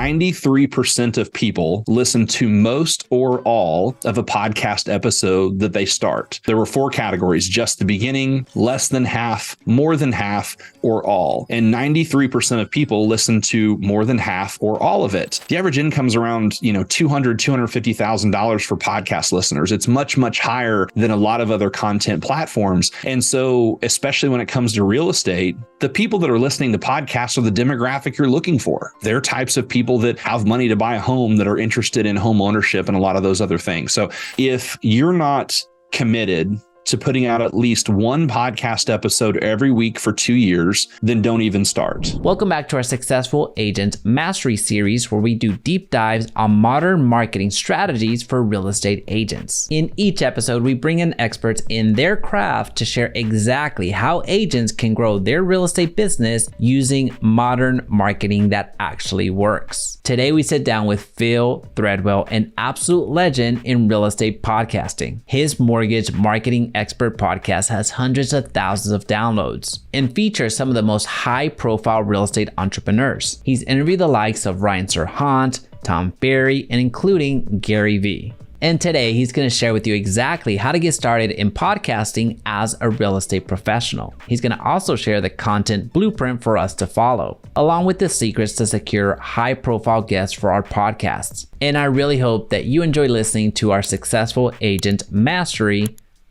93% of people listen to most or all of a podcast episode that they start. There were 4 categories: just the beginning, less than half, more than half, or all. And 93% of people listen to more than half or all of it. The average income is around, $250,000 for podcast listeners. It's much, much higher than a lot of other content platforms. And so, especially when it comes to real estate, the people that are listening to podcasts are the demographic you're looking for. They're types of people that have money to buy a home, that are interested in home ownership and a lot of those other things. So if you're not committed to putting out at least one podcast episode every week for 2 years, then don't even start. Welcome back to our Successful Agent Mastery series, where we do deep dives on modern marketing strategies for real estate agents. In each episode, we bring in experts in their craft to share exactly how agents can grow their real estate business using modern marketing that actually works. Today, we sit down with Phil Treadwell, an absolute legend in real estate podcasting. His Mortgage Marketing Expert podcast has hundreds of thousands of downloads and features some of the most high-profile real estate entrepreneurs. He's interviewed the likes of Ryan Serhant, Tom Ferry, and including Gary Vee. And today, he's going to share with you exactly how to get started in podcasting as a real estate professional. He's going to also share the content blueprint for us to follow, along with the secrets to secure high-profile guests for our podcasts. And I really hope that you enjoy listening to our Successful Agent Mastery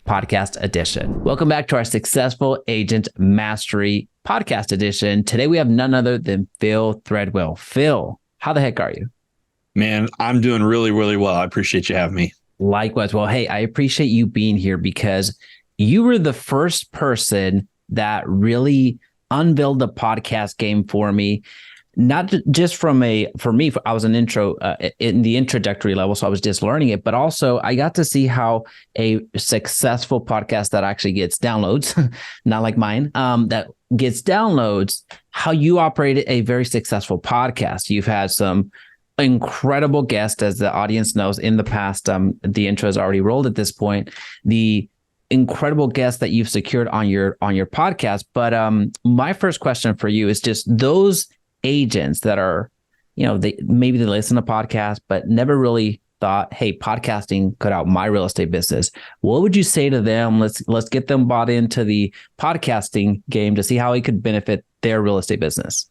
Podcast Edition. Welcome back to our Successful Agent Mastery Podcast Edition. Today we have none other than Phil Treadwell. Phil, how the heck are you? Man, I'm doing really, really well. I appreciate you having me. Likewise. Well, hey, I appreciate you being here because you were the first person that really unveiled the podcast game for me. Not just for me, I was an intro in the introductory level, so I was just learning it, but also I got to see how a successful podcast that actually gets downloads, not like mine, that gets downloads, how you operated a very successful podcast. You've had some incredible guests, as the audience knows, in the past. The intro has already rolled at this point. The incredible guests that you've secured on your podcast. But my first question for you is just those agents that are, they listen to podcasts, but never really thought, hey, podcasting could out my real estate business. What would you say to them? Let's get them bought into the podcasting game to see how it could benefit their real estate business.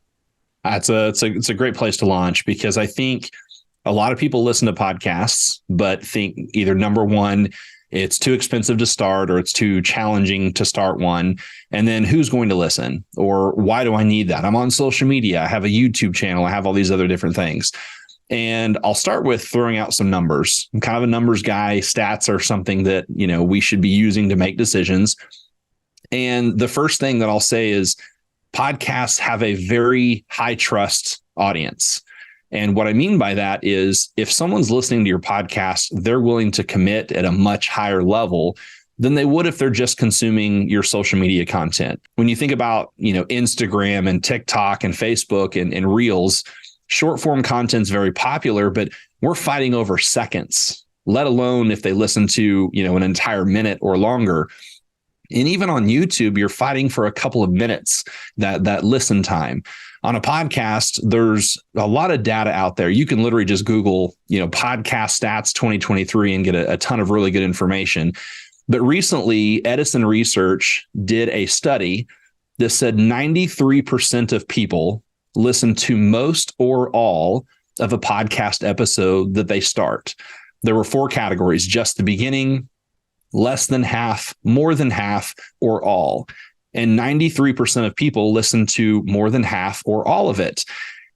It's a great place to launch, because I think a lot of people listen to podcasts, but think either number one, it's too expensive to start, or it's too challenging to start one. And then who's going to listen? Or why do I need that? I'm on social media. I have a YouTube channel. I have all these other different things. And I'll start with throwing out some numbers. I'm kind of a numbers guy. Stats are something that, we should be using to make decisions. And the first thing that I'll say is podcasts have a very high trust audience. And what I mean by that is if someone's listening to your podcast, they're willing to commit at a much higher level than they would if they're just consuming your social media content. When you think about, Instagram and TikTok and Facebook and Reels, short form content is very popular, but we're fighting over seconds, let alone if they listen to, an entire minute or longer. And even on YouTube, you're fighting for a couple of minutes, that listen time. On a podcast, there's a lot of data out there. You can literally just Google, podcast stats 2023 and get a ton of really good information. But recently, Edison Research did a study that said 93% of people listen to most or all of a podcast episode that they start. There were 4 categories: just the beginning, less than half, more than half, or all. And 93% of people listen to more than half or all of it.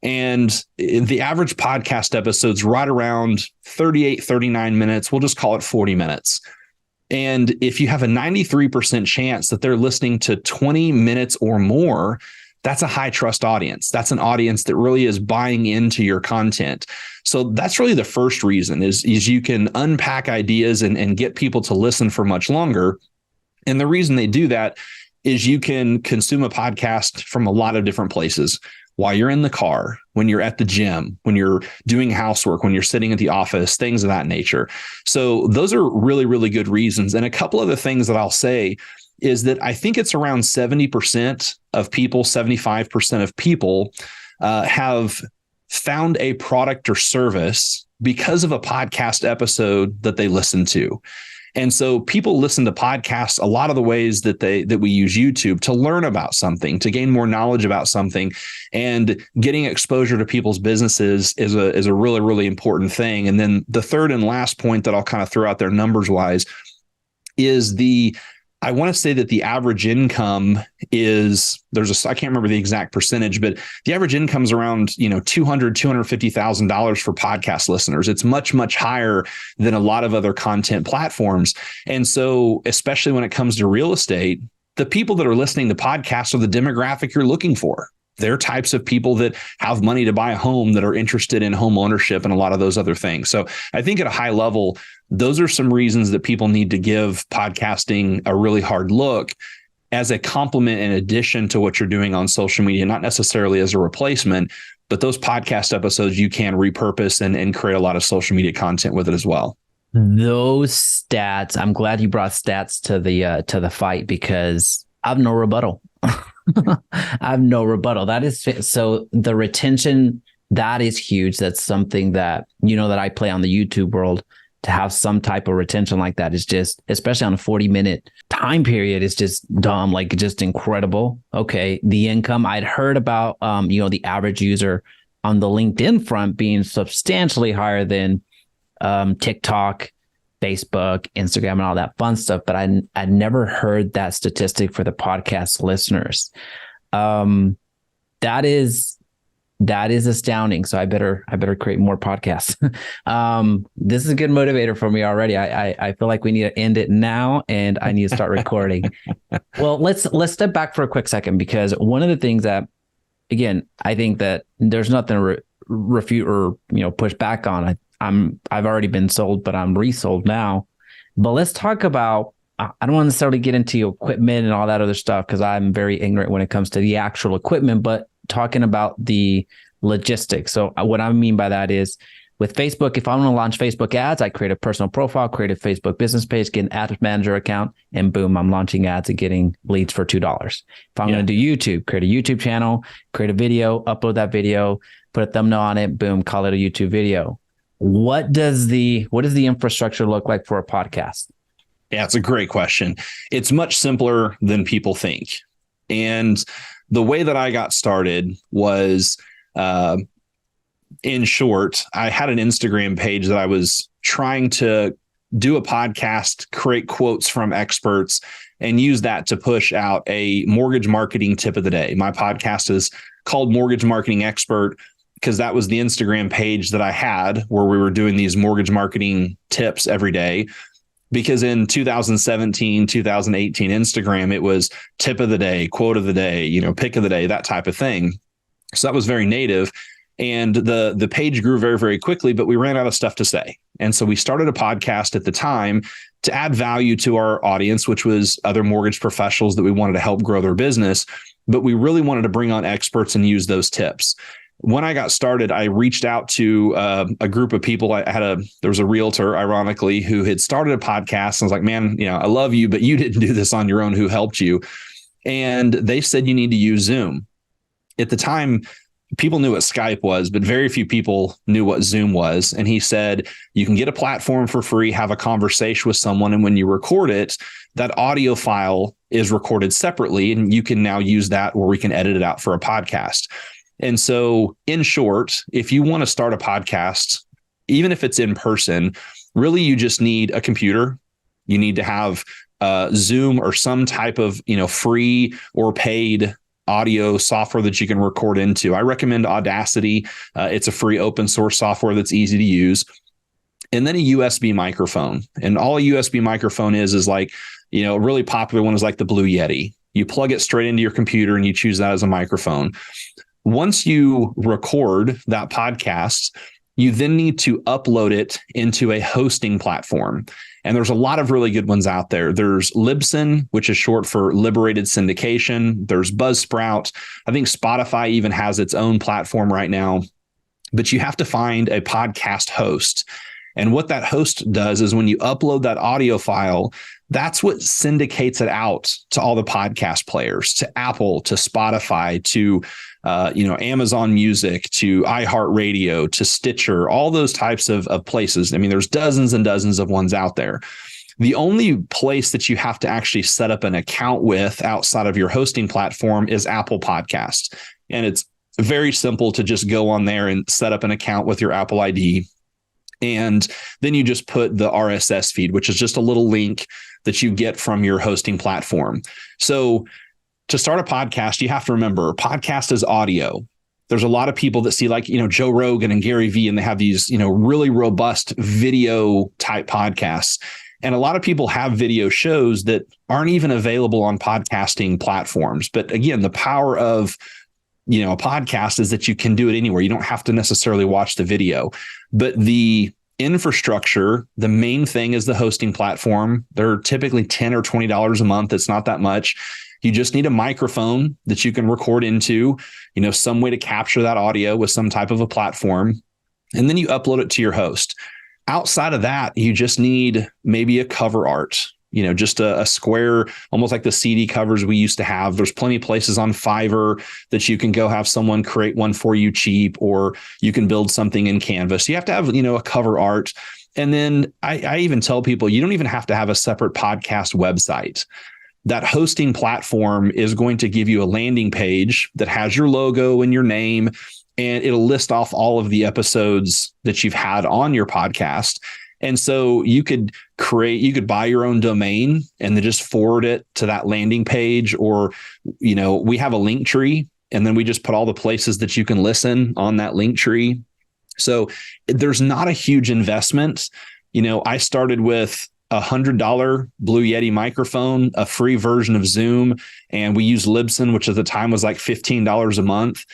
And the average podcast episode's right around 38, 39 minutes. We'll just call it 40 minutes. And if you have a 93% chance that they're listening to 20 minutes or more, that's a high trust audience. That's an audience that really is buying into your content. So that's really the first reason is you can unpack ideas and get people to listen for much longer. And the reason they do that is you can consume a podcast from a lot of different places. While you're in the car, when you're at the gym, when you're doing housework, when you're sitting at the office, things of that nature. So those are really, really good reasons. And a couple of the things that I'll say is that I think it's around 70% of people, 75% of people have found a product or service because of a podcast episode that they listened to. And so people listen to podcasts a lot of the ways that we use YouTube to learn about something, to gain more knowledge about something, and getting exposure to people's businesses is a really, really important thing. And then the third and last point that I'll kind of throw out there numbers wise is I want to say that the average income is I can't remember the exact percentage, but the average income is around, $250,000 for podcast listeners. It's much, much higher than a lot of other content platforms. And so, especially when it comes to real estate, the people that are listening to podcasts are the demographic you're looking for. They're types of people that have money to buy a home, that are interested in home ownership and a lot of those other things. So I think at a high level, those are some reasons that people need to give podcasting a really hard look as a complement in addition to what you're doing on social media, not necessarily as a replacement, but those podcast episodes you can repurpose and create a lot of social media content with it as well. Those stats, I'm glad you brought stats to the fight, because I have no rebuttal. I have no rebuttal. That is so the retention, that is huge. That's something that, that I play on the YouTube world. To have some type of retention like that is just, especially on a 40-minute time period, is just dumb, like just incredible. Okay. The income I'd heard about, the average user on the LinkedIn front being substantially higher than TikTok, Facebook, Instagram, and all that fun stuff. But I'd never heard that statistic for the podcast listeners. That is astounding. So I better create more podcasts. This is a good motivator for me already. I feel like we need to end it now, and I need to start recording. Well, let's step back for a quick second, because one of the things that, again, I think that there's nothing to refute or push back on. I've already been sold, but I'm resold now. But let's talk about. I don't want to necessarily get into equipment and all that other stuff, because I'm very ignorant when it comes to the actual equipment, but talking about the logistics. So what I mean by that is, with Facebook, if I want to launch Facebook ads, I create a personal profile, create a Facebook business page, get an ad manager account, and boom, I'm launching ads and getting leads for $2. If I'm going to do YouTube, create a YouTube channel, create a video, upload that video, put a thumbnail on it, boom, call it a YouTube video. What does the infrastructure look like for a podcast? Yeah, it's a great question. It's much simpler than people think. And the way that I got started was, in short, I had an Instagram page that I was trying to do a podcast, create quotes from experts, and use that to push out a mortgage marketing tip of the day. My podcast is called Mortgage Marketing Expert because that was the Instagram page that I had where we were doing these mortgage marketing tips every day. Because in 2017, 2018 Instagram, it was tip of the day, quote of the day, pick of the day, that type of thing. So that was very native. And the page grew very, very quickly, but we ran out of stuff to say. And so we started a podcast at the time to add value to our audience, which was other mortgage professionals that we wanted to help grow their business. But we really wanted to bring on experts and use those tips. When I got started, I reached out to a group of people. There was a realtor, ironically, who had started a podcast. I was like, man, I love you, but you didn't do this on your own. Who helped you? And they said, you need to use Zoom. At the time, people knew what Skype was, but very few people knew what Zoom was. And he said, you can get a platform for free, have a conversation with someone. And when you record it, that audio file is recorded separately. And you can now use that, or we can edit it out for a podcast. And so, in short, if you want to start a podcast, even if it's in person, really you just need a computer. You need to have Zoom or some type of free or paid audio software that you can record into. I recommend Audacity. It's a free open source software that's easy to use. And then a USB microphone. And all a USB microphone is like, a really popular one is like the Blue Yeti. You plug it straight into your computer and you choose that as a microphone. Once you record that podcast, you then need to upload it into a hosting platform. And there's a lot of really good ones out there. There's Libsyn, which is short for Liberated Syndication. There's Buzzsprout. I think Spotify even has its own platform right now. But you have to find a podcast host. And what that host does is when you upload that audio file, that's what syndicates it out to all the podcast players, to Apple, to Spotify, to Amazon Music, to iHeartRadio, to Stitcher, all those types of places. I mean, there's dozens and dozens of ones out there. The only place that you have to actually set up an account with outside of your hosting platform is Apple Podcasts. And it's very simple to just go on there and set up an account with your Apple ID. And then you just put the RSS feed, which is just a little link that you get from your hosting platform. So to start a podcast, you have to remember podcast is audio. There's a lot of people that see Joe Rogan and Gary Vee, and they have these, really robust video type podcasts. And a lot of people have video shows that aren't even available on podcasting platforms. But again, the power of a podcast is that you can do it anywhere. You don't have to necessarily watch the video, but the infrastructure, the main thing is the hosting platform. They're typically $10 or $20 a month. It's not that much. You just need a microphone that you can record into, some way to capture that audio with some type of a platform. And then you upload it to your host. Outside of that, you just need maybe a cover art, just a square, almost like the CD covers we used to have. There's plenty of places on Fiverr that you can go have someone create one for you cheap, or you can build something in Canvas. You have to have, a cover art. And then I even tell people, you don't even have to have a separate podcast website. That hosting platform is going to give you a landing page that has your logo and your name, and it'll list off all of the episodes that you've had on your podcast. And so you could buy your own domain and then just forward it to that landing page. Or, we have a link tree, and then we just put all the places that you can listen on that link tree. So there's not a huge investment. I started with $100 Blue Yeti microphone, a free version of Zoom, and we used Libsyn, which at the time was like $15 a month.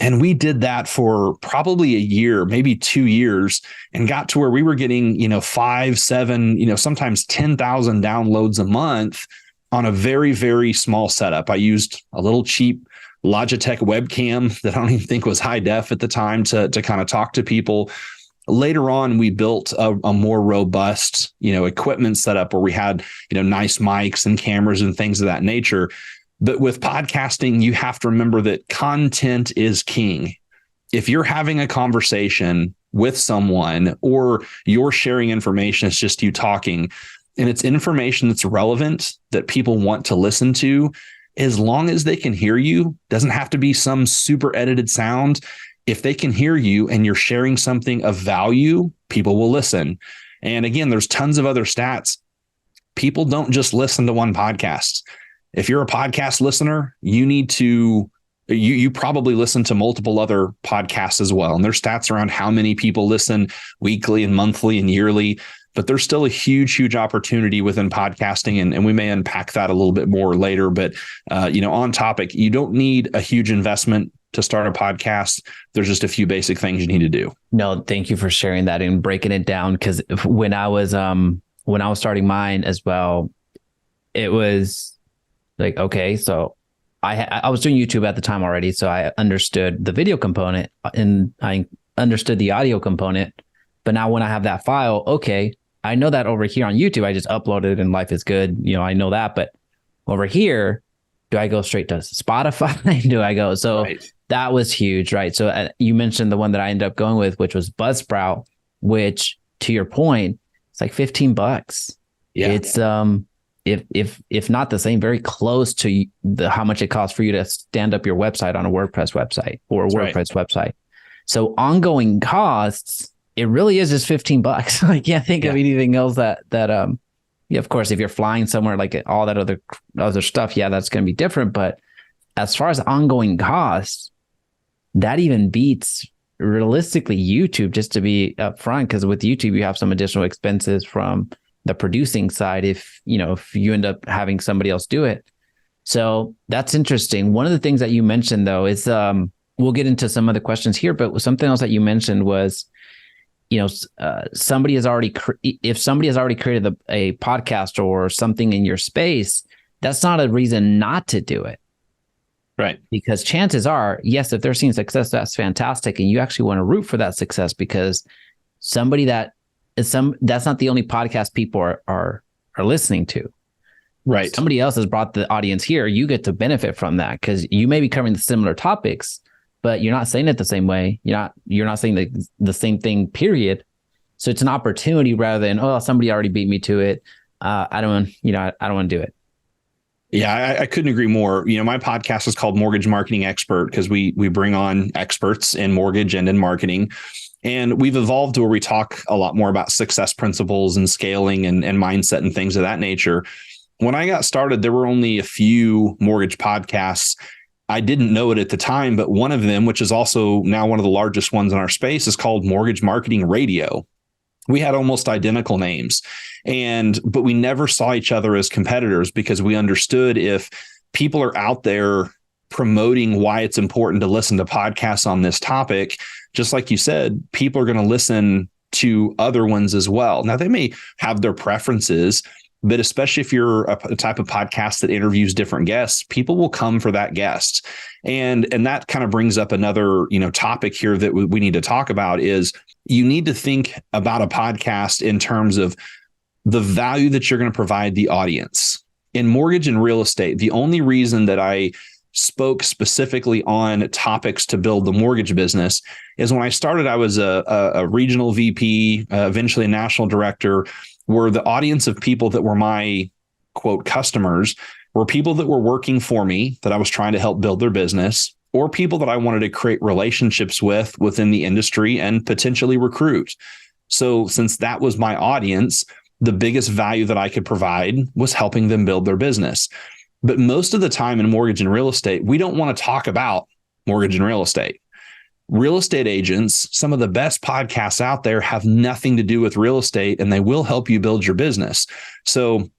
And we did that for probably a year, maybe 2 years, and got to where we were getting, 5, 7, sometimes 10,000 downloads a month on a very, very small setup. I used a little cheap Logitech webcam that I don't even think was high def at the time to kind of talk to people. Later on, we built a more robust, equipment setup where we had, nice mics and cameras and things of that nature. But with podcasting, you have to remember that content is king. If you're having a conversation with someone, or you're sharing information, it's just you talking, and it's information that's relevant that people want to listen to, as long as they can hear you, doesn't have to be some super edited sound. If they can hear you and you're sharing something of value, people will listen. And again, there's tons of other stats. People don't just listen to one podcast. If you're a podcast listener, you probably listen to multiple other podcasts as well. And there's stats around how many people listen weekly and monthly and yearly, but there's still a huge, huge opportunity within podcasting. And we may unpack that a little bit more later, but on topic, you don't need a huge investment to start a podcast. There's just a few basic things you need to do. No, thank you for sharing that and breaking it down. Because when I was starting mine as well, it was like, okay, so I was doing YouTube at the time already, so I understood the video component and I understood the audio component. But now when I have that file, okay, I know that over here on YouTube, I just upload it and life is good. I know that. But over here, do I go straight to Spotify? Do I go? So right. That was huge, right? So you mentioned the one that I ended up going with, which was Buzzsprout, which to your point, it's like $15. Yeah. It's if not the same, very close to how much it costs for you to stand up your website on a WordPress website or a WordPress website. So ongoing costs, it really is just $15. I can't think of anything else that of course, if you're flying somewhere, like all that other stuff, that's going to be different. But as far as ongoing costs, that even beats realistically YouTube, just to be upfront, because with YouTube, you have some additional expenses from the producing side if you end up having somebody else do it. So that's interesting. One of the things that you mentioned, though, is we'll get into some other questions here, but something else that you mentioned was, somebody has already created a podcast or something in your space, that's not a reason not to do it. Right. Because chances are, yes, if they're seeing success, that's fantastic. And you actually want to root for that success, because somebody that that's not the only podcast people are listening to. Right. Somebody else has brought the audience here. You get to benefit from that because you may be covering the similar topics, but you're not saying it the same way. You're not saying the same thing, period. So it's an opportunity rather than, oh, somebody already beat me to it. I don't want to do it. Yeah, I couldn't agree more. My podcast is called Mortgage Marketing Expert because we bring on experts in mortgage and in marketing. And we've evolved to where we talk a lot more about success principles and scaling and mindset and things of that nature. When I got started, there were only a few mortgage podcasts. I didn't know it at the time, but one of them, which is also now one of the largest ones in our space, is called Mortgage Marketing Radio. We had almost identical names, but we never saw each other as competitors because we understood if people are out there promoting why it's important to listen to podcasts on this topic, just like you said, people are going to listen to other ones as well. Now, they may have their preferences, but especially if you're a type of podcast that interviews different guests, people will come for that guest. And that kind of brings up another, topic here that we need to talk about is you need to think about a podcast in terms of the value that you're going to provide the audience. In mortgage and real estate, the only reason that I spoke specifically on topics to build the mortgage business is when I started, I was a regional VP, eventually a national director, where the audience of people that were my quote customers were people that were working for me that I was trying to help build their business, or people that I wanted to create relationships with within the industry and potentially recruit. So since that was my audience, the biggest value that I could provide was helping them build their business. But most of the time in mortgage and real estate, we don't want to talk about mortgage and real estate. Real estate agents, some of the best podcasts out there have nothing to do with real estate, and they will help you build your business. So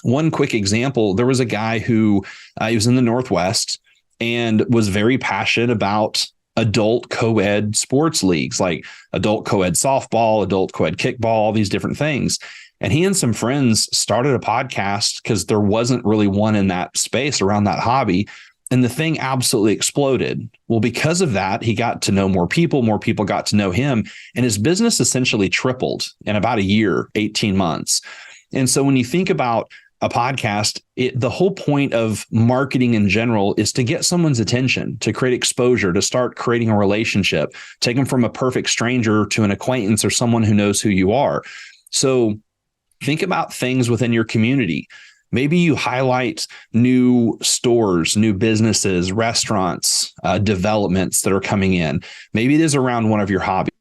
one quick example, there was a guy who he was in the Northwest and was very passionate about adult co-ed sports leagues, like adult co-ed softball, adult co-ed kickball, all these different things. And he and some friends started a podcast because there wasn't really one in that space around that hobby. And the thing absolutely exploded. Well, because of that, he got to know more people got to know him, and his business essentially tripled in about a year, 18 months. And so when you think about a podcast, the whole point of marketing in general is to get someone's attention, to create exposure, to start creating a relationship, take them from a perfect stranger to an acquaintance or someone who knows who you are. So think about things within your community. Maybe you highlight new stores, new businesses, restaurants, developments that are coming in. Maybe it is around one of your hobbies.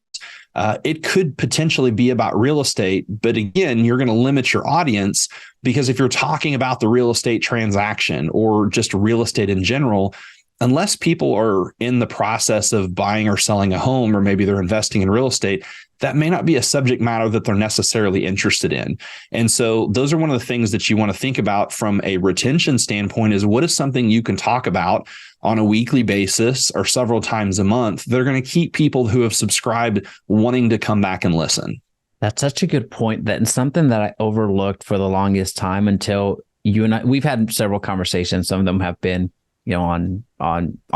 It could potentially be about real estate, but again, you're going to limit your audience because if you're talking about the real estate transaction or just real estate in general, unless people are in the process of buying or selling a home, or maybe they're investing in real estate, that may not be a subject matter that they're necessarily interested in. And so those are one of the things that you want to think about from a retention standpoint is what is something you can talk about on a weekly basis or several times a month. They're going to keep people who have subscribed wanting to come back and listen. That's such a good point. That's something that I overlooked for the longest time until you and I, we've had several conversations. Some of them have been, on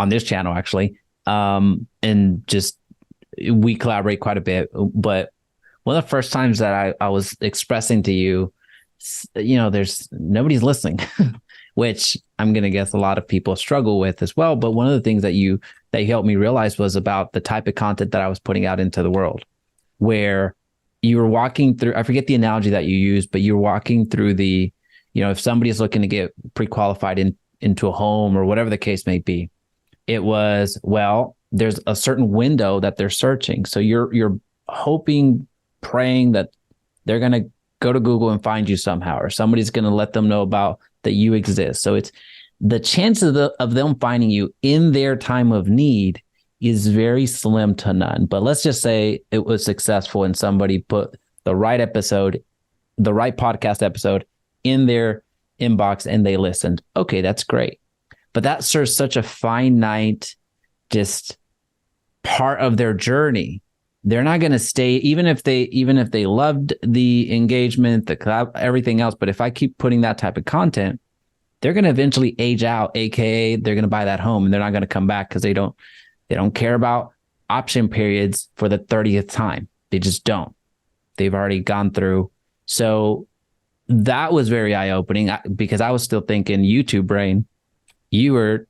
this channel actually. And just, we collaborate quite a bit, but one of the first times that I was expressing to you, there's nobody's listening, which I'm going to guess a lot of people struggle with as well. But one of the things that you helped me realize was about the type of content that I was putting out into the world, where you were walking through, I forget the analogy that you used, but you're walking through if somebody is looking to get pre-qualified into a home or whatever the case may be, it was, well, there's a certain window that they're searching. So you're hoping, praying that they're going to go to Google and find you somehow, or somebody's going to let them know about that you exist. So it's the chances of them finding you in their time of need is very slim to none. But let's just say it was successful and somebody put the right podcast episode in their inbox and they listened. Okay, that's great. But that serves such a finite, just part of their journey. They're not going to stay, even if they loved the engagement, the collab, everything else. But if I keep putting that type of content, they're going to eventually age out, AKA they're going to buy that home and they're not going to come back because they don't care about option periods for the 30th time. They just don't. they've already gone through. So that was very eye-opening because I was still thinking YouTube brain. You were,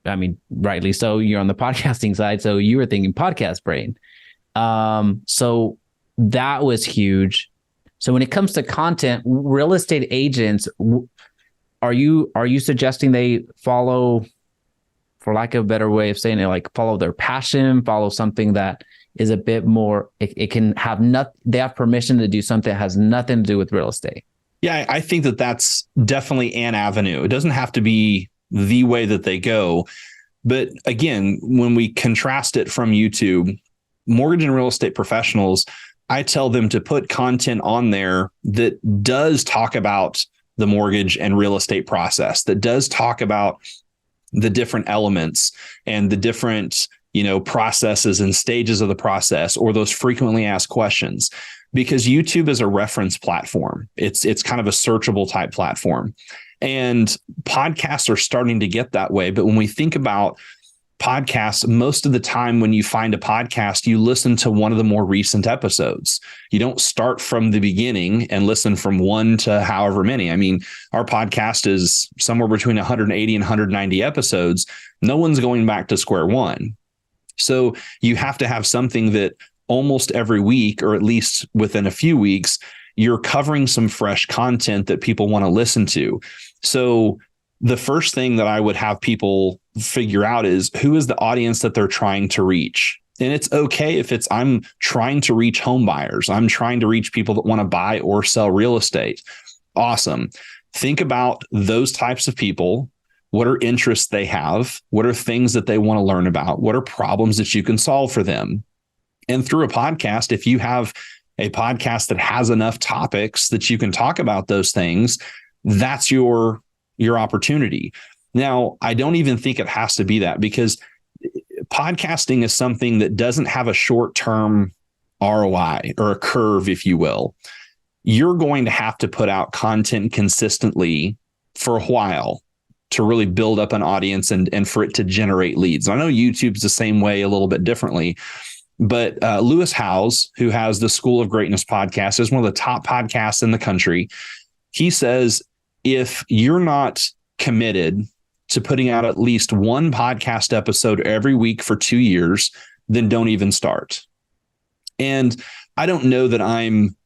I mean, rightly so, you're on the podcasting side, so you were thinking podcast brain. So that was huge. So when it comes to content, real estate agents, are you suggesting they follow, for lack of a better way of saying it, like follow their passion, follow something that is a bit more, it can have they have permission to do something that has nothing to do with real estate? Yeah, I think that that's definitely an avenue. It doesn't have to be the way that they go. But again, when we contrast it from YouTube, mortgage and real estate professionals, I tell them to put content on there that does talk about the mortgage and real estate process, that does talk about the different elements and the different, processes and stages of the process, or those frequently asked questions, because YouTube is a reference platform. It's kind of a searchable type platform, and podcasts are starting to get that way. But when we think about podcasts, most of the time when you find a podcast, you listen to one of the more recent episodes. You don't start from the beginning and listen from one to however many. I mean, our podcast is somewhere between 180 and 190 episodes. No one's going back to square one. So you have to have something that almost every week, or at least within a few weeks, you're covering some fresh content that people want to listen to. So the first thing that I would have people figure out is, who is the audience that they're trying to reach? And it's okay if I'm trying to reach home buyers. I'm trying to reach people that want to buy or sell real estate. Awesome. Think about those types of people. What are interests they have? What are things that they want to learn about? What are problems that you can solve for them? And through a podcast, if you have a podcast that has enough topics that you can talk about those things, that's your opportunity. Now, I don't even think it has to be that, because podcasting is something that doesn't have a short-term ROI or a curve, if you will. You're going to have to put out content consistently for a while to really build up an audience and for it to generate leads. I know YouTube's the same way, a little bit differently, but Lewis Howes, who has the School of Greatness podcast, is one of the top podcasts in the country. He says, if you're not committed to putting out at least one podcast episode every week for 2 years, then don't even start. And I don't know that I'm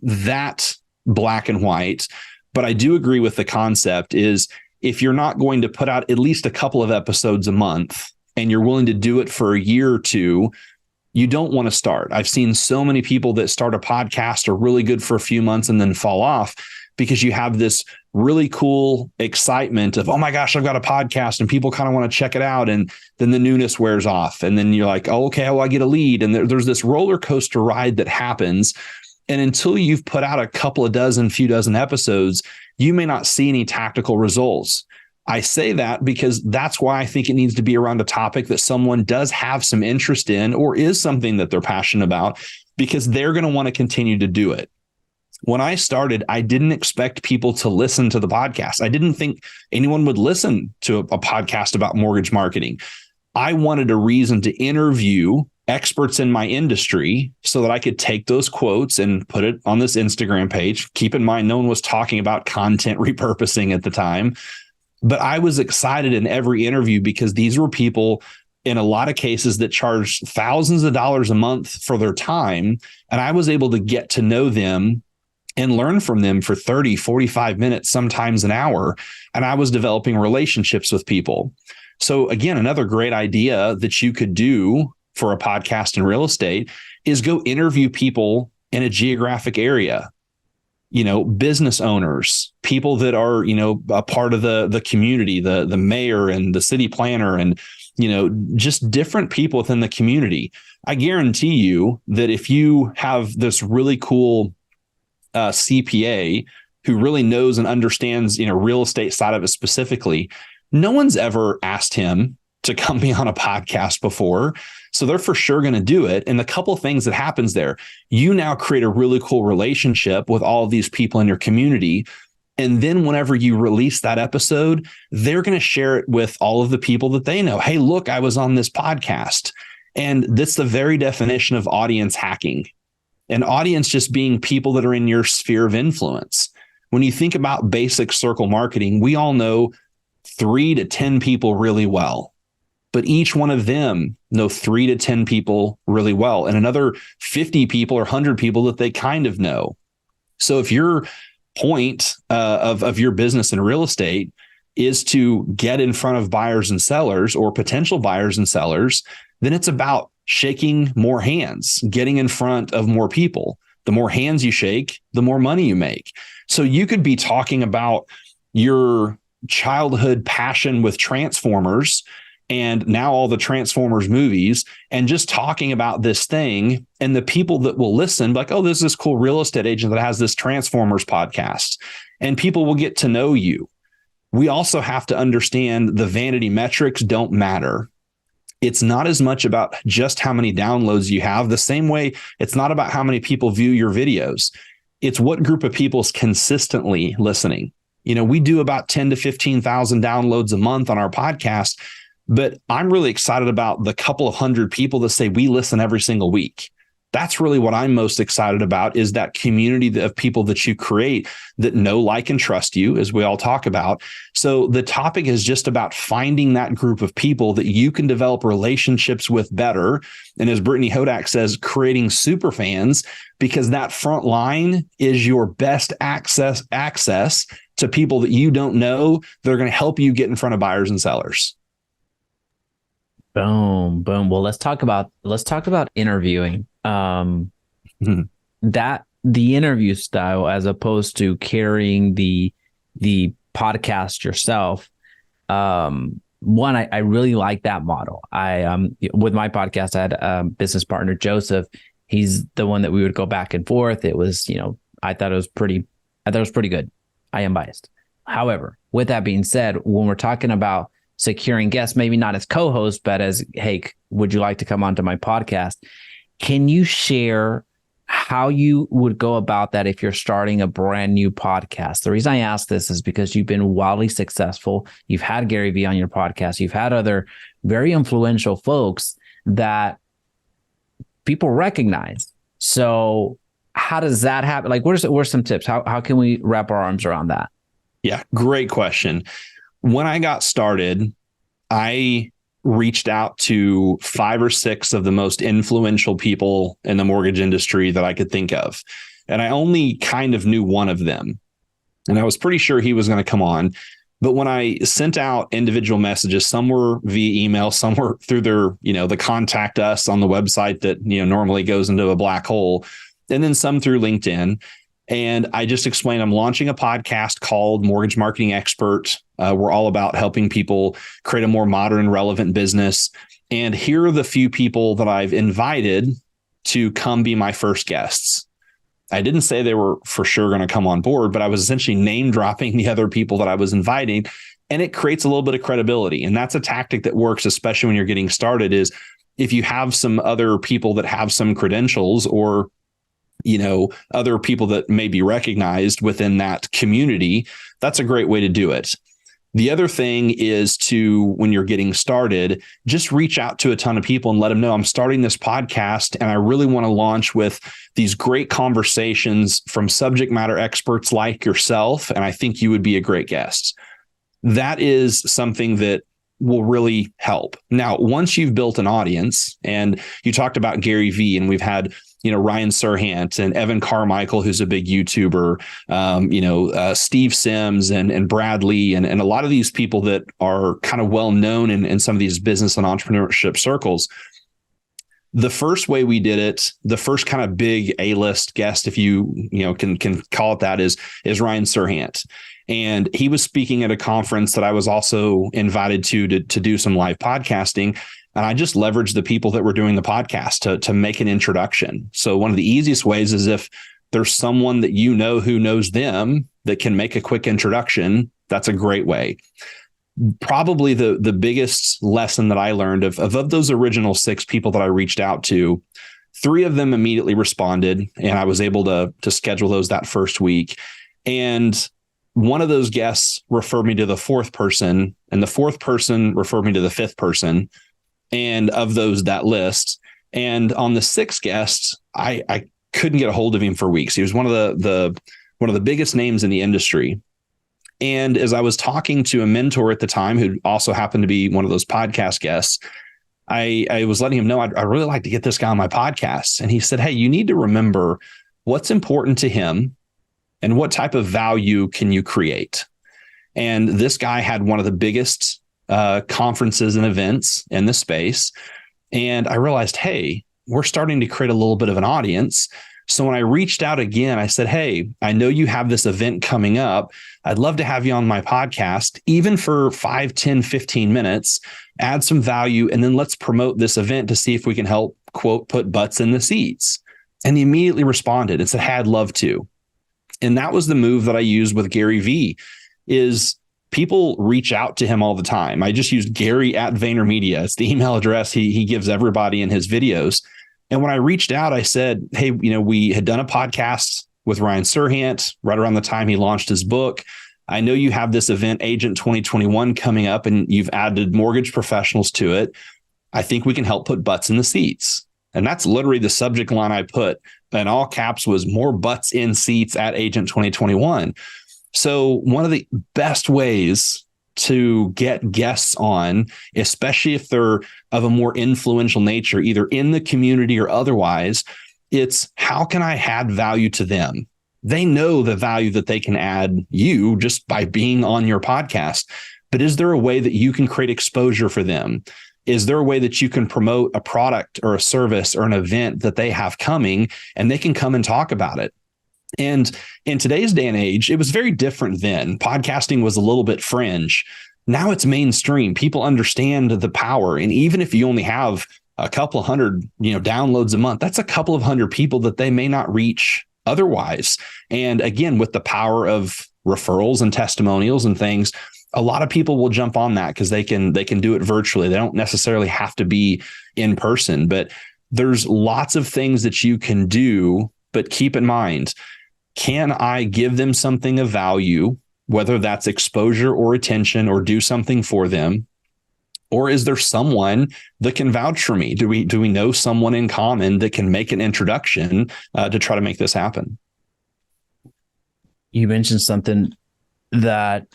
that black and white, but I do agree with the concept is, if you're not going to put out at least a couple of episodes a month and you're willing to do it for a year or two, you don't want to start. I've seen so many people that start a podcast are really good for a few months and then fall off, because you have this really cool excitement of, oh my gosh, I've got a podcast, and people kind of want to check it out. And then the newness wears off. And then you're like, oh, okay, well, I get a lead. And there's this roller coaster ride that happens. And until you've put out a couple of few dozen episodes, you may not see any tactical results. I say that because that's why I think it needs to be around a topic that someone does have some interest in, or is something that they're passionate about, because they're going to want to continue to do it. When I started, I didn't expect people to listen to the podcast. I didn't think anyone would listen to a podcast about mortgage marketing. I wanted a reason to interview experts in my industry so that I could take those quotes and put it on this Instagram page. Keep in mind, no one was talking about content repurposing at the time, but I was excited in every interview because these were people in a lot of cases that charged thousands of dollars a month for their time. And I was able to get to know them and learn from them for 30, 45 minutes, sometimes an hour. And I was developing relationships with people. So again, another great idea that you could do for a podcast in real estate is go interview people in a geographic area, business owners, people that are, a part of the community, the mayor and the city planner, and, just different people within the community. I guarantee you that if you have this really cool CPA who really knows and understands, real estate side of it specifically, no one's ever asked him to come be on a podcast before. So they're for sure going to do it. And the couple of things that happens there, you now create a really cool relationship with all of these people in your community. And then whenever you release that episode, they're going to share it with all of the people that they know. Hey, look, I was on this podcast. And that's the very definition of audience hacking. An audience just being people that are in your sphere of influence. When you think about basic circle marketing, we all know 3 to 10 people really well, but each one of them know 3 to 10 people really well, and another 50 people or 100 people that they kind of know. So if your point of your business in real estate is to get in front of buyers and sellers or potential buyers and sellers, then it's about shaking more hands, getting in front of more people. The more hands you shake, the more money you make. So you could be talking about your childhood passion with Transformers and now all the Transformers movies, and just talking about this thing, and the people that will listen, like, oh, there's this cool real estate agent that has this Transformers podcast, and people will get to know you. We also have to understand the vanity metrics don't matter. It's not as much about just how many downloads you have. The same way it's not about how many people view your videos. It's what group of people is consistently listening. You know, we do about 10 to 15,000 downloads a month on our podcast, but I'm really excited about the couple of hundred people that say we listen every single week. That's really what I'm most excited about, is that community of people that you create that know, like, and trust you, as we all talk about. So the topic is just about finding that group of people that you can develop relationships with better. And as Brittany Hodak says, creating super fans, because that front line is your best access to people that you don't know that are going to help you get in front of buyers and sellers. Boom, boom. Well, let's talk about interviewing. That the interview style, as opposed to carrying the podcast yourself. One, I really like that model. With my podcast, I had a business partner, Joseph. He's the one that we would go back and forth. It was, I thought it was pretty good. I am biased. However, with that being said, when we're talking about securing guests, maybe not as co-host, but as, hey, would you like to come onto my podcast? Can you share how you would go about that if you're starting a brand new podcast? The reason I ask this is because you've been wildly successful. You've had Gary Vee on your podcast. You've had other very influential folks that people recognize. So how does that happen? Like, what are some tips? How can we wrap our arms around that? Yeah, great question. When I got started, I reached out to 5 or 6 of the most influential people in the mortgage industry that I could think of. And I only kind of knew one of them. And I was pretty sure he was going to come on. But when I sent out individual messages, some were via email, some were through their, the contact us on the website that, normally goes into a black hole, and then some through LinkedIn. And I just explained, I'm launching a podcast called Mortgage Marketing Expert. We're all about helping people create a more modern, relevant business. And here are the few people that I've invited to come be my first guests. I didn't say they were for sure going to come on board, but I was essentially name dropping the other people that I was inviting. And it creates a little bit of credibility. And that's a tactic that works, especially when you're getting started, is if you have some other people that have some credentials, or other people that may be recognized within that community, that's a great way to do it. The other thing is to, when you're getting started, just reach out to a ton of people and let them know, I'm starting this podcast and I really want to launch with these great conversations from subject matter experts like yourself. And I think you would be a great guest. That is something that will really help. Now, once you've built an audience, and you talked about Gary Vee, and we've had Ryan Serhant and Evan Carmichael, who's a big YouTuber, Steve Sims and Brad Lee, and a lot of these people that are kind of well known in some of these business and entrepreneurship circles. The first way we did it, the first kind of big A-list guest, if you can call it that, is Ryan Serhant. And he was speaking at a conference that I was also invited to do some live podcasting. And I just leveraged the people that were doing the podcast to make an introduction. So one of the easiest ways is if there's someone that who knows them that can make a quick introduction, that's a great way. Probably the biggest lesson that I learned of those original 6 people that I reached out to, 3 of them immediately responded, and I was able to schedule those that first week. And one of those guests referred me to the 4th person, and the 4th person referred me to the 5th person. And of those, that list. And on the 6th guest, I couldn't get a hold of him for weeks. He was one of the biggest names in the industry. And as I was talking to a mentor at the time, who also happened to be one of those podcast guests, I was letting him know I'd really like to get this guy on my podcast. And he said, hey, you need to remember what's important to him and what type of value can you create. And this guy had one of the biggest conferences and events in the space. And I realized, hey, we're starting to create a little bit of an audience. So when I reached out again, I said, hey, I know you have this event coming up. I'd love to have you on my podcast, even for 5, 10, 15 minutes, add some value, and then let's promote this event to see if we can help, quote, put butts in the seats. And he immediately responded and said, hey, I'd love to. And that was the move that I used with Gary Vee, is people reach out to him all the time. I just used Gary at VaynerMedia. It's the email address he gives everybody in his videos. And when I reached out, I said, hey, we had done a podcast with Ryan Serhant right around the time he launched his book. I know you have this event, Agent 2021, coming up, and you've added mortgage professionals to it. I think we can help put butts in the seats. And that's literally the subject line I put in all caps, was more butts in seats at Agent 2021. So one of the best ways to get guests on, especially if they're of a more influential nature, either in the community or otherwise, it's how can I add value to them? They know the value that they can add you just by being on your podcast. But is there a way that you can create exposure for them? Is there a way that you can promote a product or a service or an event that they have coming and they can come and talk about it? And in today's day and age, it was very different then. Podcasting was a little bit fringe. Now it's mainstream. People understand the power. And even if you only have a couple of hundred, downloads a month, that's a couple of hundred people that they may not reach otherwise. And again, with the power of referrals and testimonials and things, a lot of people will jump on that because they can do it virtually. They don't necessarily have to be in person, but there's lots of things that you can do. But keep in mind, can I give them something of value, whether that's exposure or attention, or do something for them? Or is there someone that can vouch for me? Do we know someone in common that can make an introduction to try to make this happen? You mentioned something that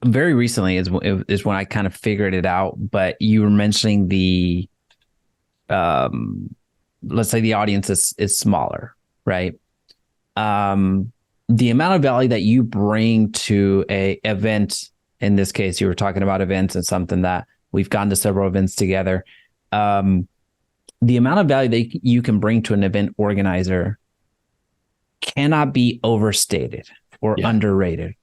very recently is when I kind of figured it out, but you were mentioning the, let's say the audience is smaller, right? The amount of value that you bring to a event, in this case, you were talking about events and something that we've gone to several events together. The amount of value that you can bring to an event organizer cannot be overstated or underrated.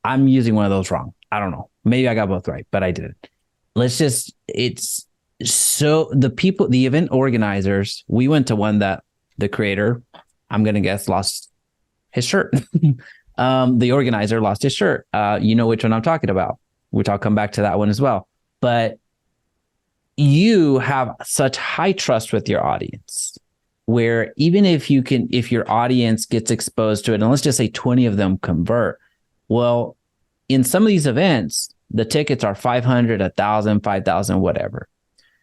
I'm using one of those wrong. I don't know. Maybe I got both right, but I didn't. It's so the event organizers, we went to one that the creator, I'm going to guess, lost his shirt. The organizer lost his shirt. You know which one I'm talking about, which I'll come back to that one as well. But you have such high trust with your audience, where even if your audience gets exposed to it, and let's just say 20 of them convert, well, in some of these events, the tickets are 500, 1,000, 5,000, whatever.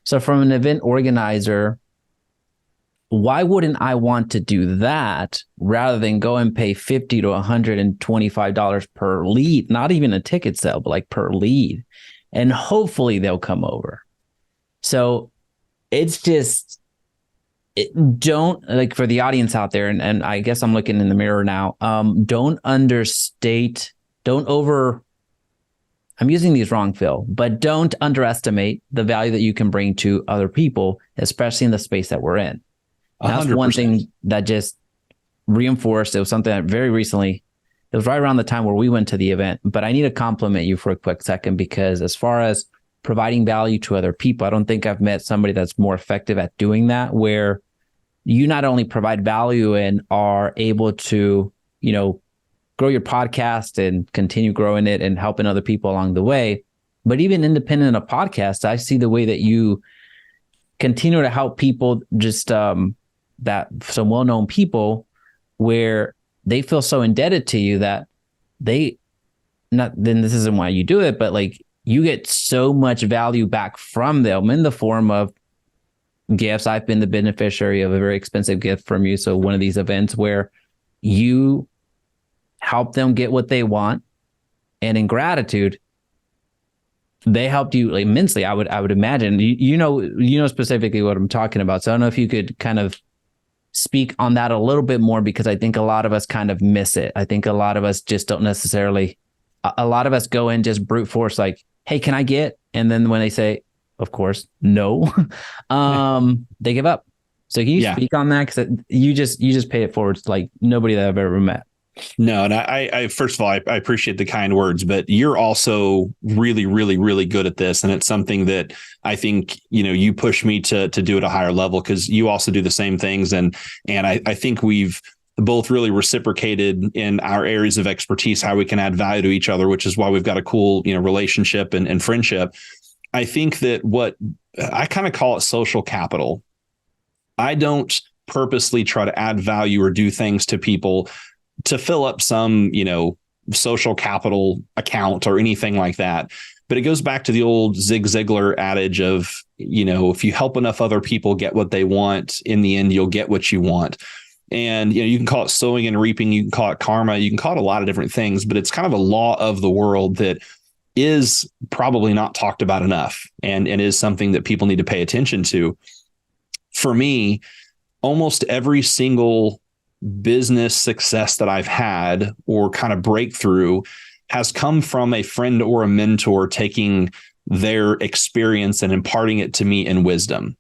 So from an event organizer, why wouldn't I want to do that rather than go and pay $50 to $125 per lead? Not even a ticket sale, but like per lead. And hopefully they'll come over. So it's just, don't, like, for the audience out there, and I guess I'm looking in the mirror now, I'm using these wrong, Phil, but don't underestimate the value that you can bring to other people, especially in the space that we're in. That's 100%. One thing that just reinforced. It was something that very recently, it was right around the time where we went to the event, but I need to compliment you for a quick second, because as far as providing value to other people, I don't think I've met somebody that's more effective at doing that, where you not only provide value and are able to, grow your podcast and continue growing it and helping other people along the way, but even independent of podcasts, I see the way that you continue to help people, just that some well-known people, where they feel so indebted to you that then this isn't why you do it, but like you get so much value back from them in the form of gifts. I've been the beneficiary of a very expensive gift from you. So one of these events where you help them get what they want, and in gratitude, they helped you immensely. I would imagine you know specifically what I'm talking about. So I don't know if you could kind of speak on that a little bit more, because I think a lot of us kind of miss it. I think a lot of us just don't necessarily. A lot of us go in just brute force, like, "Hey, can I get?" And then when they say, "Of course, no," they give up. So can you speak on that? Because you just pay it forward like nobody that I've ever met. No, and I first of all, I appreciate the kind words, but you're also really, really, really good at this. And it's something that I think, you push me to do at a higher level, because you also do the same things. And I think we've both really reciprocated in our areas of expertise, how we can add value to each other, which is why we've got a cool, relationship and friendship. I think that what I kind of call it social capital. I don't purposely try to add value or do things to people to fill up some, social capital account or anything like that. But it goes back to the old Zig Ziglar adage of, if you help enough other people get what they want, in the end, you'll get what you want. And, you can call it sowing and reaping. You can call it karma. You can call it a lot of different things, but it's kind of a law of the world that is probably not talked about enough, and is something that people need to pay attention to. For me, almost every single business success that I've had or kind of breakthrough has come from a friend or a mentor taking their experience and imparting it to me in wisdom.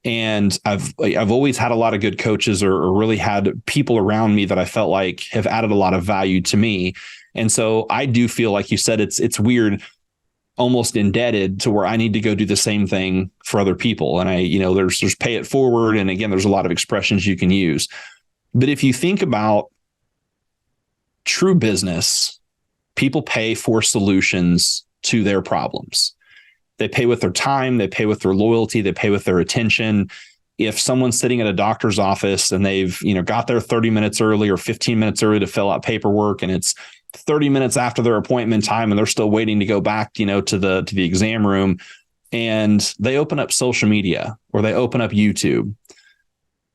And I've always had a lot of good coaches or really had people around me that I felt like have added a lot of value to me. And so I do feel, like you said, it's weird, almost indebted to where I need to go do the same thing for other people. And there's pay it forward. And again, there's a lot of expressions you can use. But if you think about true business, people pay for solutions to their problems. They pay with their time, they pay with their loyalty, they pay with their attention. If someone's sitting at a doctor's office and they've, got there 30 minutes early or 15 minutes early to fill out paperwork, and it's 30 minutes after their appointment time and they're still waiting to go back, to the exam room, and they open up social media or they open up YouTube,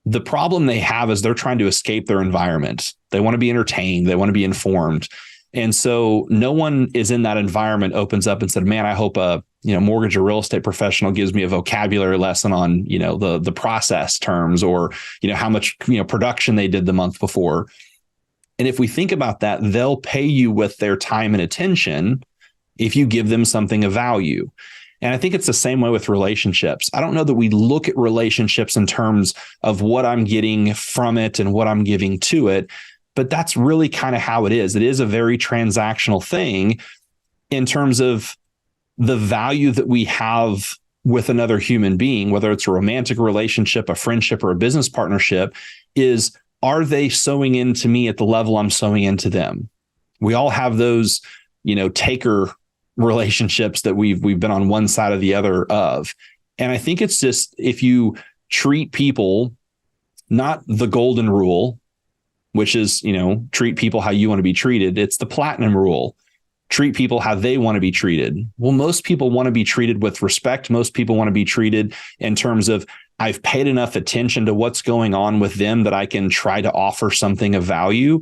the problem they have is they're trying to escape their environment. They want to be entertained. They want to be informed. And so no one is in that environment opens up and said, man, I hope a mortgage or real estate professional gives me a vocabulary lesson on, the process terms, or, how much, production they did the month before. And if we think about that, they'll pay you with their time and attention if you give them something of value. And I think it's the same way with relationships. I don't know that we look at relationships in terms of what I'm getting from it and what I'm giving to it, but that's really kind of how it is. It is a very transactional thing in terms of the value that we have with another human being, whether it's a romantic relationship, a friendship, or a business partnership, is, are they sowing into me at the level I'm sowing into them? We all have those, taker relationships that we've been on one side or the other of. And I think it's just, if you treat people, not the golden rule, which is, treat people how you want to be treated. It's the platinum rule. Treat people how they want to be treated. Well, most people want to be treated with respect. Most people want to be treated in terms of, I've paid enough attention to what's going on with them that I can try to offer something of value.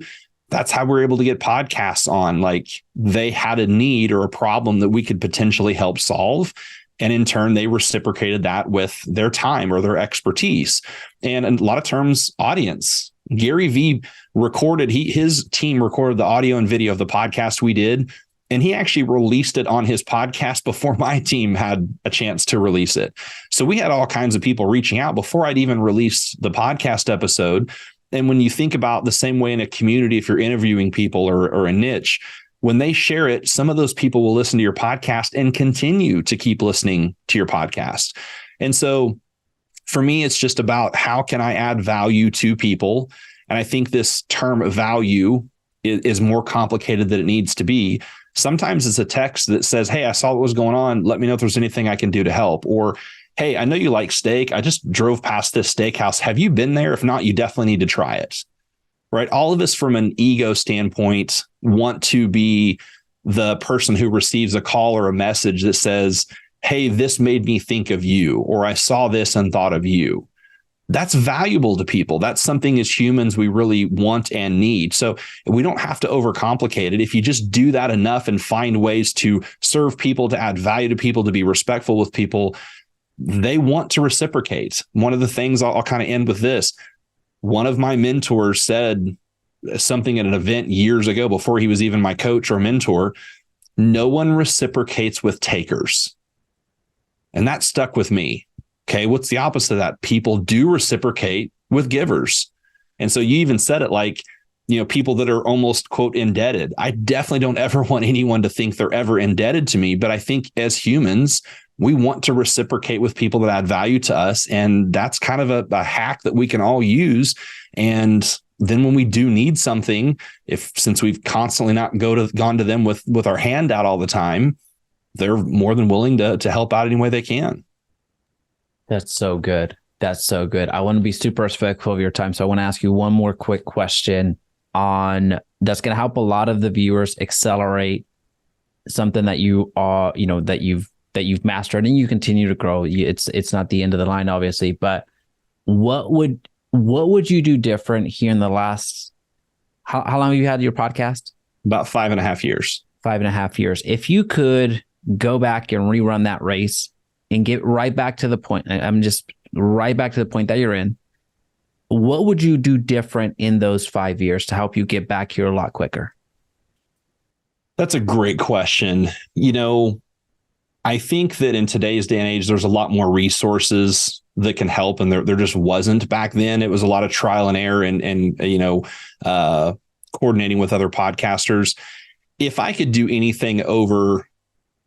That's how we're able to get podcasts on. Like, they had a need or a problem that we could potentially help solve. And in turn, they reciprocated that with their time or their expertise. And a lot of terms, audience. Gary Vee recorded, his team recorded the audio and video of the podcast we did. And he actually released it on his podcast before my team had a chance to release it. So we had all kinds of people reaching out before I'd even released the podcast episode. And when you think about the same way in a community, if you're interviewing people or a niche, when they share it, some of those people will listen to your podcast and continue to keep listening to your podcast. And so for me, it's just about, how can I add value to people? And I think this term value is more complicated than it needs to be. Sometimes it's a text that says, hey, I saw what was going on. Let me know if there's anything I can do to help. Or, hey, I know you like steak. I just drove past this steakhouse. Have you been there? If not, you definitely need to try it. Right? All of us from an ego standpoint want to be the person who receives a call or a message that says, hey, this made me think of you, or I saw this and thought of you. That's valuable to people. That's something as humans we really want and need. So we don't have to overcomplicate it. If you just do that enough and find ways to serve people, to add value to people, to be respectful with people, they want to reciprocate. One of the things I'll kind of end with this. One of my mentors said something at an event years ago before he was even my coach or mentor. No one reciprocates with takers. And that stuck with me. Okay, what's the opposite of that? People do reciprocate with givers. And so you even said it like, people that are almost, quote, indebted. I definitely don't ever want anyone to think they're ever indebted to me. But I think as humans, we want to reciprocate with people that add value to us. And that's kind of a hack that we can all use. And then when we do need something, since we've constantly not gone to them with our hand out all the time, they're more than willing to help out any way they can. That's so good. That's so good. I want to be super respectful of your time. So I want to ask you one more quick question that's going to help a lot of the viewers accelerate something that you are, that you've mastered and you continue to grow. It's not the end of the line, obviously, but what would you do different here in the last, how long have you had your podcast? About 5.5 years. 5.5 years. If you could go back and rerun that race and get right back to the point, I'm just right back to the point that you're in, what would you do different in those 5 years to help you get back here a lot quicker? That's a great question. I think that in today's day and age, there's a lot more resources that can help. And there just wasn't back then. It was a lot of trial and error and coordinating with other podcasters. If I could do anything over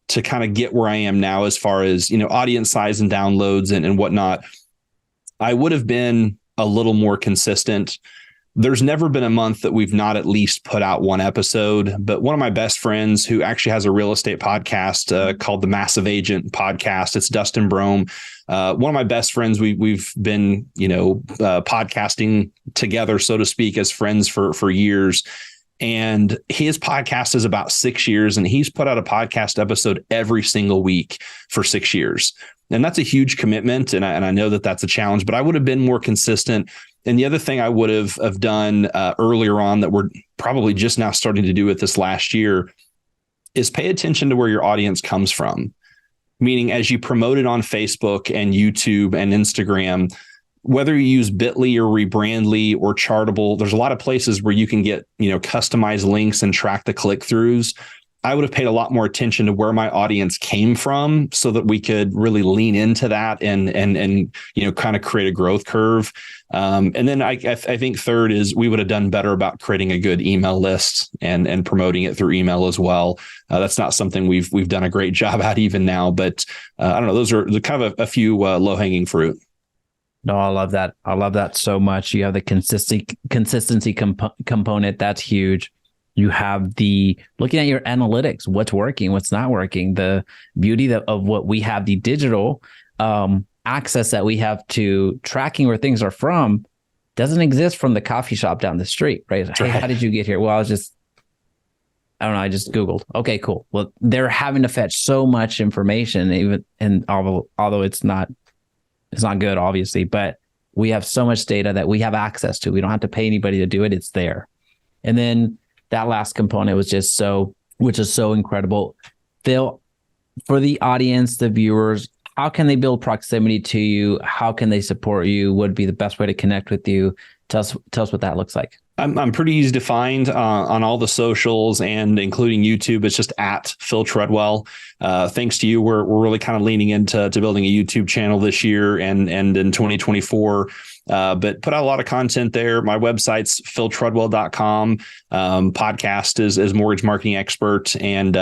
to kind of get where I am now, as far as, audience size and downloads and whatnot, I would have been a little more consistent. There's never been a month that we've not at least put out one episode. But one of my best friends who actually has a real estate podcast called the Massive Agent Podcast, it's Dustin Brome. One of my best friends, we've been, podcasting together, so to speak, as friends for years. And his podcast is about 6 years, and he's put out a podcast episode every single week for 6 years. And that's a huge commitment. And I know that that's a challenge, but I would have been more consistent. And the other thing I would have done earlier on that we're probably just now starting to do with this last year is pay attention to where your audience comes from. Meaning, as you promote it on Facebook and YouTube and Instagram, whether you use Bitly or Rebrandly or Chartable, there's a lot of places where you can get, customized links and track the click-throughs. I would have paid a lot more attention to where my audience came from so that we could really lean into that and kind of create a growth curve. And then I think third is we would have done better about creating a good email list and promoting it through email as well. That's not something we've done a great job at even now, but I don't know. Those are the kind of a few low-hanging fruit. No, I love that. I love that so much. You have the consistency component. That's huge. You have the looking at your analytics, what's working, what's not working. The beauty of what we have, the digital access that we have to tracking where things are from, doesn't exist from the coffee shop down the street, right? Hey, how did you get here? Well, I just Googled. Okay, cool. Well, they're having to fetch so much information, although it's not good, obviously, but we have so much data that we have access to. We don't have to pay anybody to do it. It's there. And then that last component which is so incredible. Phil, for the audience, the viewers, how can they build proximity to you? How can they support you? What would be the best way to connect with you? Tell us what that looks like. I'm pretty easy to find on all the socials and including YouTube. It's just at Phil Treadwell. Thanks to you, we're really kind of leaning into building a YouTube channel this year and in 2024. But put out a lot of content there. My website's philtreadwell.com. Podcast is Mortgage Marketing Expert. And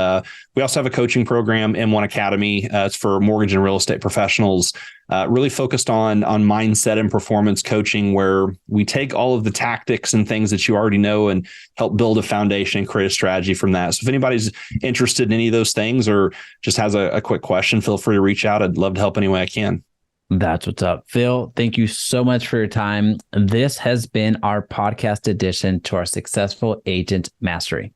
we also have a coaching program, M1 Academy. It's for mortgage and real estate professionals, really focused on mindset and performance coaching, where we take all of the tactics and things that you already know and help build a foundation and create a strategy from that. So if anybody's interested in any of those things or just has a quick question, feel free to reach out. I'd love to help any way I can. That's what's up. Phil, thank you so much for your time. This has been our podcast edition to our Successful Agent Mastery.